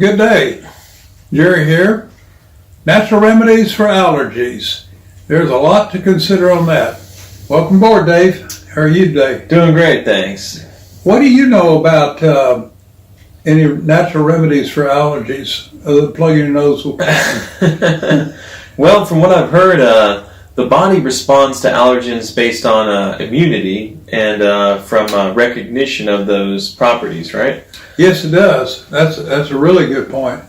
Good day. Jerry here. Natural remedies for allergies. There's a lot to consider on that. Welcome aboard, Dave. How are you today? Doing great, thanks. What do you know about any natural remedies for allergies other than plugging your nose with pollen? Well, from what I've heard, the body responds to allergens based on immunity and from recognition of those properties, right? Yes, it does. That's a really good point.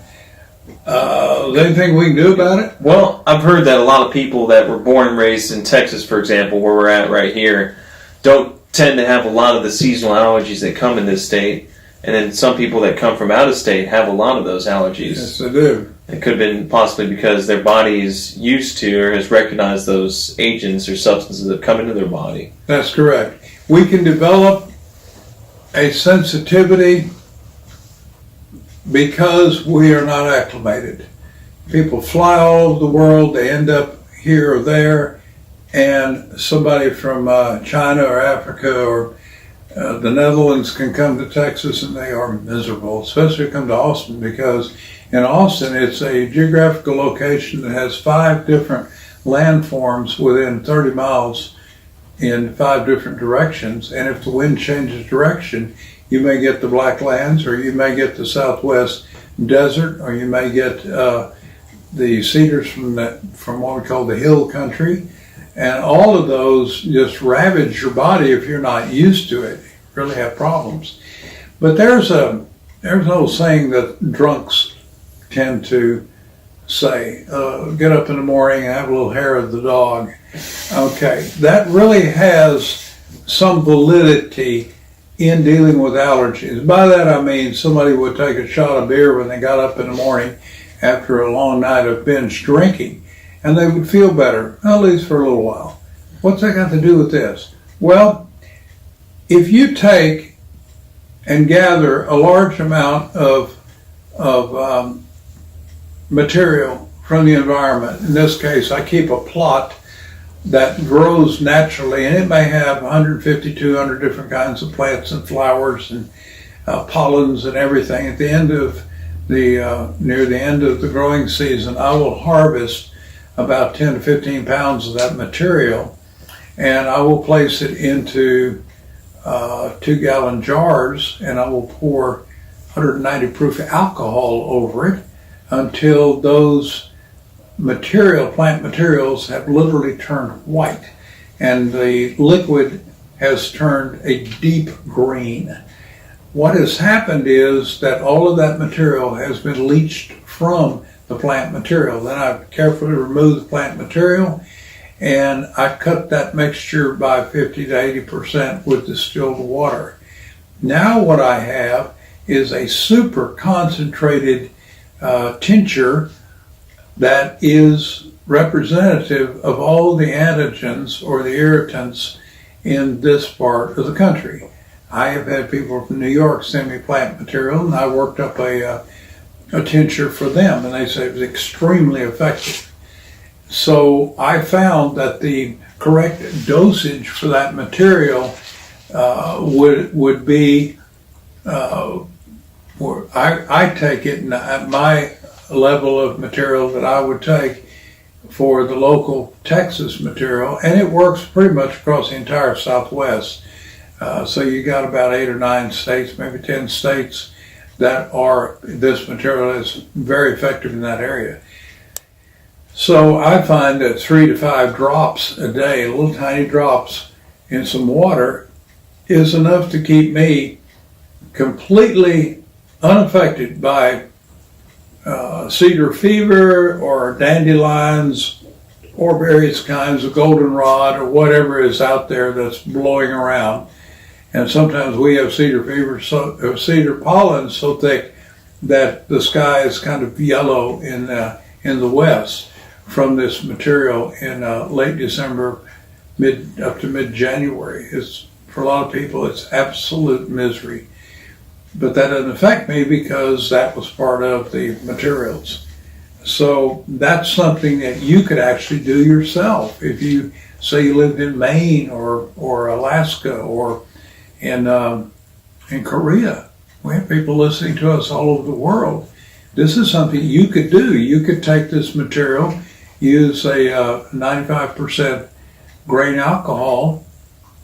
Is there anything we can do about it? Well, I've heard that a lot of people that were born and raised in Texas, for example, where we're at right here, don't tend to have a lot of the seasonal allergies that come in this state. And then some people that come from out of state have a lot of those allergies. Yes, they do. It could have been possibly because their body is used to or has recognized those agents or substances that come into their body. That's correct. We can develop a sensitivity because we are not acclimated. People fly all over the world, they end up here or there, and somebody from China or Africa or the Netherlands can come to Texas and they are miserable, especially come to Austin, because in Austin it's a geographical location that has 5 different landforms within 30 miles in 5 different directions, and if the wind changes direction, you may get the Black Lands, or you may get the Southwest Desert, or you may get the cedars from what we call the hill country. And all of those just ravage your body if you're not used to it. You really have problems. But there's an old saying that drunks tend to say, get up in the morning and have a little hair of the dog. Okay, that really has some validity in dealing with allergies. By that I mean somebody would take a shot of beer when they got up in the morning after a long night of binge drinking, and they would feel better, at least for a little while. What's that got to do with this? Well, if you take and gather a large amount of material from the environment, in this case I keep a plot that grows naturally, and it may have 150, 200 different kinds of plants and flowers and pollens and everything. At the end of near the end of the growing season, I will harvest about 10 to 15 pounds of that material, and I will place it into 2-gallon jars, and I will pour 190 proof alcohol over it until those plant materials have literally turned white, and the liquid has turned a deep green. What has happened is that all of that material has been leached from the plant material. Then I carefully remove the plant material, and I cut that mixture by 50 to 80% with distilled water. Now what I have is a super concentrated tincture that is representative of all the antigens or the irritants in this part of the country. I have had people from New York send me plant material, and I worked up a tincture for them, and they say it was extremely effective. So I found that the correct dosage for that material would be, I take it at my level of material that I would take for the local Texas material, and it works pretty much across the entire Southwest. So you got about 8 or 9 states, maybe 10 states that are, this material is very effective in that area. So I find that 3 to 5 drops a day, little tiny drops in some water, is enough to keep me completely unaffected by cedar fever or dandelions or various kinds of goldenrod or whatever is out there that's blowing around. And sometimes we have cedar fever, cedar pollen so thick that the sky is kind of yellow in the west from this material in late December, up to mid-January. It's, for a lot of people, it's absolute misery. But that doesn't affect me because that was part of the materials. So that's something that you could actually do yourself. If you say you lived in Maine or Alaska or in Korea. We have people listening to us all over the world. this is something you could do. You could take this material, use a 95% grain alcohol,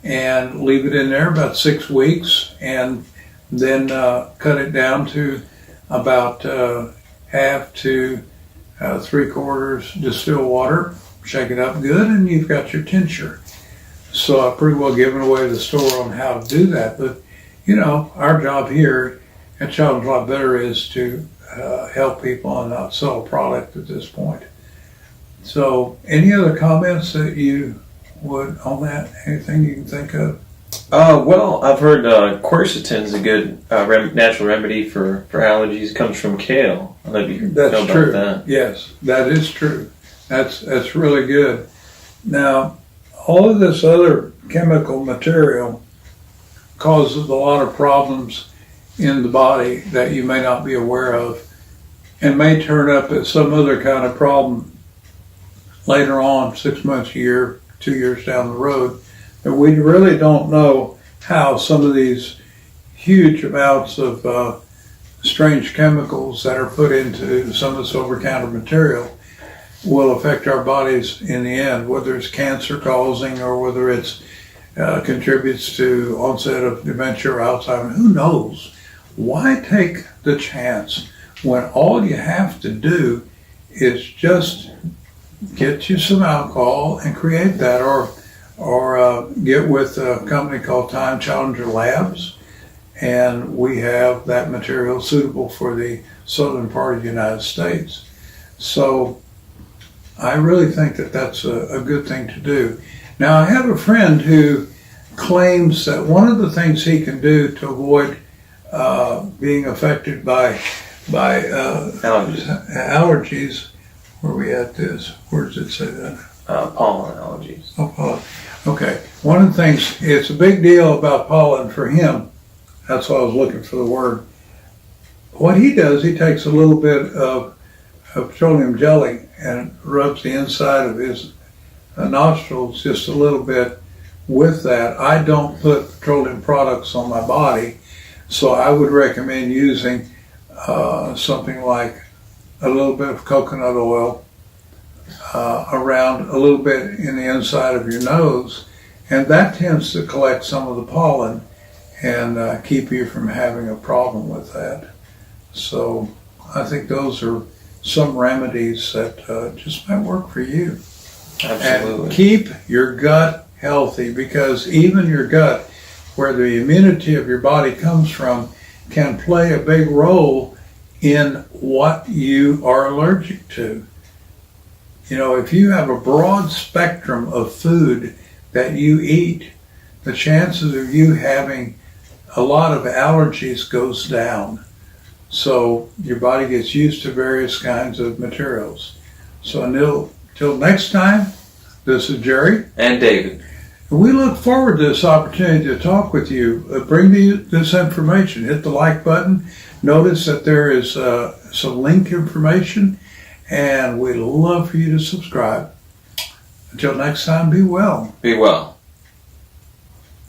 and leave it in there about 6 weeks, and then cut it down to about half to 3/4 distilled water. Shake it up good, and you've got your tincture. So I've pretty well given away the store on how to do that. But, our job here at Challenge A Lot Better is to help people and not sell a product at this point. So any other comments that you would on that? Anything you can think of? Well, I've heard quercetin is a good natural remedy for allergies. It comes from kale. I don't know if you know about true. that. Yes, that is true. That's really good. Now, all of this other chemical material causes a lot of problems in the body that you may not be aware of, and may turn up as some other kind of problem later on, 6 months, a year, 2 years down the road, that we really don't know how some of these huge amounts of strange chemicals that are put into some of this over-counter material will affect our bodies in the end, whether it's cancer causing or whether it's contributes to onset of dementia or Alzheimer's. Who knows? Why take the chance when all you have to do is just get you some alcohol and create that, or get with a company called Time Challenger Labs, and we have that material suitable for the southern part of the United States. So I really think that that's a good thing to do. Now, I have a friend who claims that one of the things he can do to avoid being affected by allergies. Where are we at this? Where does it say that? Pollen allergies. Oh, pollen. Okay. One of the things, it's a big deal about pollen for him. That's why I was looking for the word. What he does, he takes a little bit of petroleum jelly and rubs the inside of his nostrils just a little bit with that. I don't put petroleum products on my body, so I would recommend using something like a little bit of coconut oil around a little bit in the inside of your nose, and that tends to collect some of the pollen and keep you from having a problem with that. So I think those are some remedies that just might work for you. Absolutely. And keep your gut healthy, because even your gut, where the immunity of your body comes from, can play a big role in what you are allergic to. If you have a broad spectrum of food that you eat, the chances of you having a lot of allergies goes down. So your body gets used to various kinds of materials. So until next time, this is Jerry. And David. We look forward to this opportunity to talk with you. Bring this information. Hit the like button. Notice that there is some link information, and we'd love for you to subscribe. Until next time, be well. Be well.